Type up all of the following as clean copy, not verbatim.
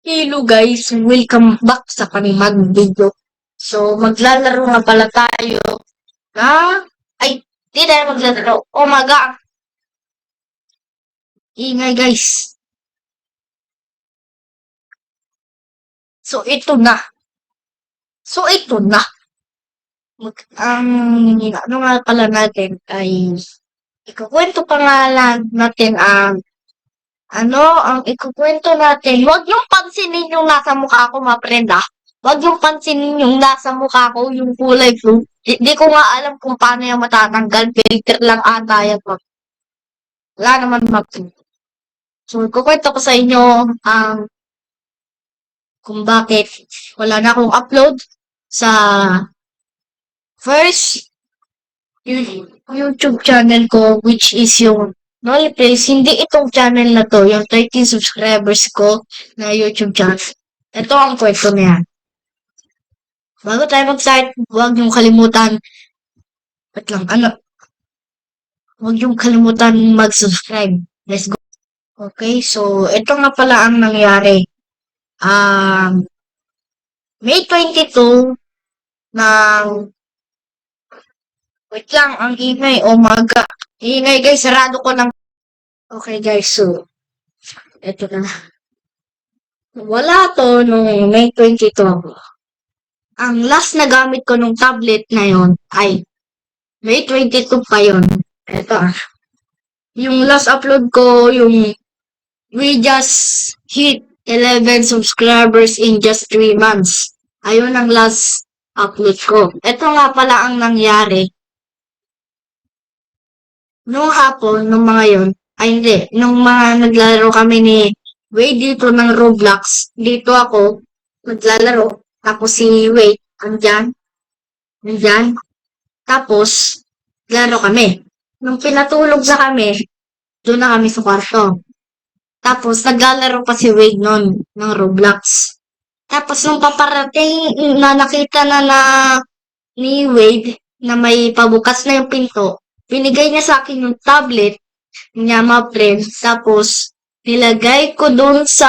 Hello guys, welcome back sa panibagong video. So, maglalaro na pala tayo na... Ay, di tayo maglalaro. Oh my God! Ingay guys. So, ito na. So, ito na. Ang ano nga pala natin ay... Ikukwento pa nga lang natin ang ikukwento natin. Huwag yung pansinin yung nasa mukha ko, ma-friend ah. Huwag yung pansinin yung nasa mukha ko, yung kulay blue. Hindi ko nga alam kung paano yung matatanggal. Filter lang ata yan. Wala naman mag-. So, ikukwento ko sa inyo kung bakit wala na akong upload sa first YouTube channel ko, which is yung Noli Place. Hindi itong channel na to, yung 13 subscribers ko na YouTube channel. Ito ang kwento na yan. Bago tayo mag-start, huwag niyong kalimutan. Huwag niyong kalimutan mag-subscribe. Let's go. Okay, so ito nga pala ang nangyari. May 22 ng... Wait lang, ang ingay. Umaga. Ingay guys, sarado ko lang. Okay guys, so ito na. Wala to nung May 22 ako. Ang last na gamit ko nung tablet na yon ay May 22 pa yon. Ito yung last upload ko, yung we just hit 11 subscribers in just 3 months. Ayun ang last upload ko. Ito nga pala ang nangyari. Nung hapon, nung mga yon, ay hindi, nung mga naglalaro kami ni Wade dito ng Roblox, dito ako naglalaro. Tapos si Wade, andyan. Tapos, laro kami. Nung pinatulog sa kami, doon na kami sa kwarto. Tapos, naglalaro pa si Wade nun ng Roblox. Tapos, nung paparating na nakita na ni Wade na may pabukas na yung pinto, binigay niya sa akin yung tablet niya, ma friend. Tapos, nilagay ko doon sa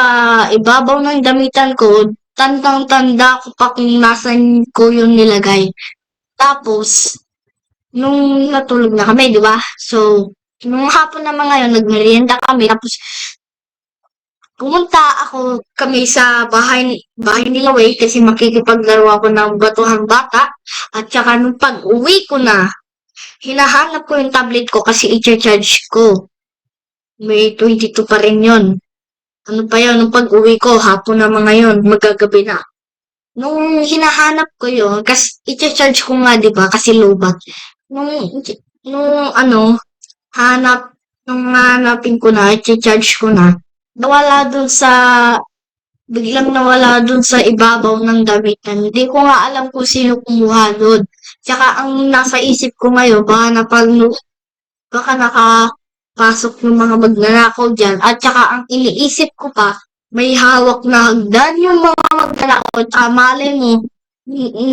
ibabaw ng damitan ko. Tandang-tanda ko pa kung nasan ko yung nilagay. Tapos, nung natulog na kami, di ba? So, nung hapon naman ngayon, nagmerienda kami. Tapos, pumunta kami sa bahay nila Wei kasi makikipaglaro ako ng batuhang bata. At saka nung pag-uwi ko na, hinahanap ko yung tablet ko kasi i-charge ko. May 22 pa rin yun. Ano pa yun, nung pag-uwi ko, hapon naman ngayon, magagabi na. Nung hinahanap ko yun, kasi i-charge ko nga, di ba? Kasi lobat. Nung nung hanapin ko na, i-charge ko na, biglang nawala dun sa ibabaw ng damitan. Hindi ko nga alam kung sino kumuha dun. Tsaka ang nasa isip ko ngayon, baka nakapasok yung mga magnanakaw dyan. At tsaka ang iniisip ko pa, may hawak na hagdan yung mga magnanakaw. Tsaka malay mo,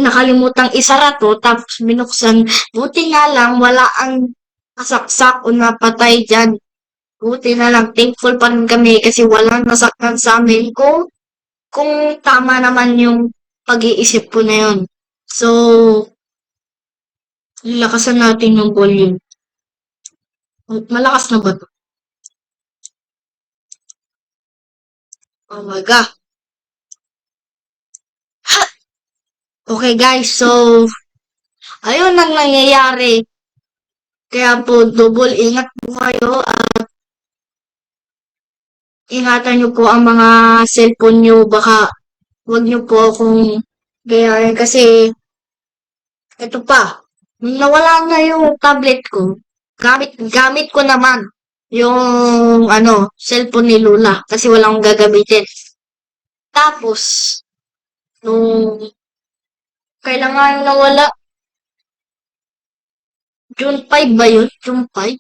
nakalimutang isara to, tapos binuksan. Buti nga lang, wala ang kasaksak o napatay dyan. Buti na lang, thankful pa rin kami kasi walang nasaktan sa amin kung tama naman yung pag-iisip ko na yun. So, lakasan natin yung volume. Malakas na ba to? Oh my God. Ha! Okay guys, so, ayun ang nangyayari. Kaya po, double ingat po kayo at ingatan nyo po ang mga cellphone nyo. Baka huwag nyo po akong gayahin kasi ito pa, nung nawala na yung tablet ko, gamit ko naman yung cellphone ni Lula kasi walang gagamitin. Tapos, nung kailangan nawala, June 5 ba yun? June 5?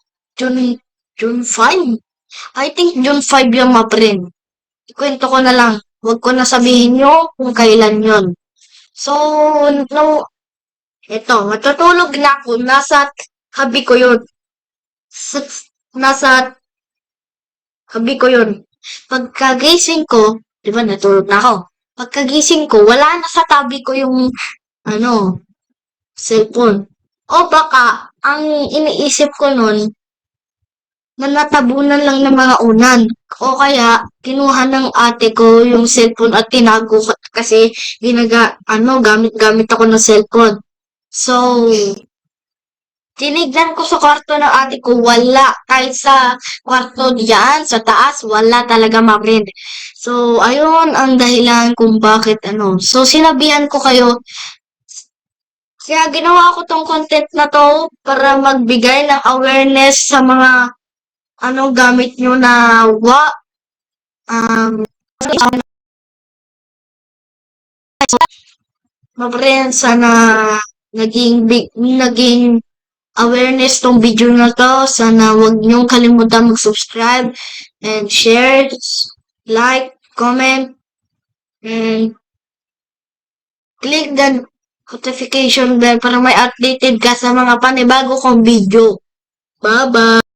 June 5? I think June 5 yung ma-print. Ikwento ko na lang. Huwag ko na sabihin nyo kung kailan yun. So, matutulog na ako. Nasa habi ko yun. Nasa habi ko yun. Pagkagising ko, Di ba, natulog na ako. Pagkagising ko, wala na sa tabi ko yung, cellphone. O baka, ang iniisip ko nun, na natabunan lang ng mga unan. O kaya, kinuha ng ate ko yung cellphone at tinago ko kasi gamit-gamit ako ng cellphone. So, tinignan ko sa kwarto ng ate ko, wala. Kahit sa kwarto diyan, sa taas, wala talaga ma-print. So, ayun ang dahilan kung bakit So, sinabihan ko kayo, kaya ginawa ko tong content na to para magbigay ng awareness sa mga gamit nyo na um, mapren sana naging awareness tong video na to. Sana wag niyong kalimutan mag-subscribe and share, like, comment, and click the notification bell para may updated ka sa mga panibago kong video. Bye-bye!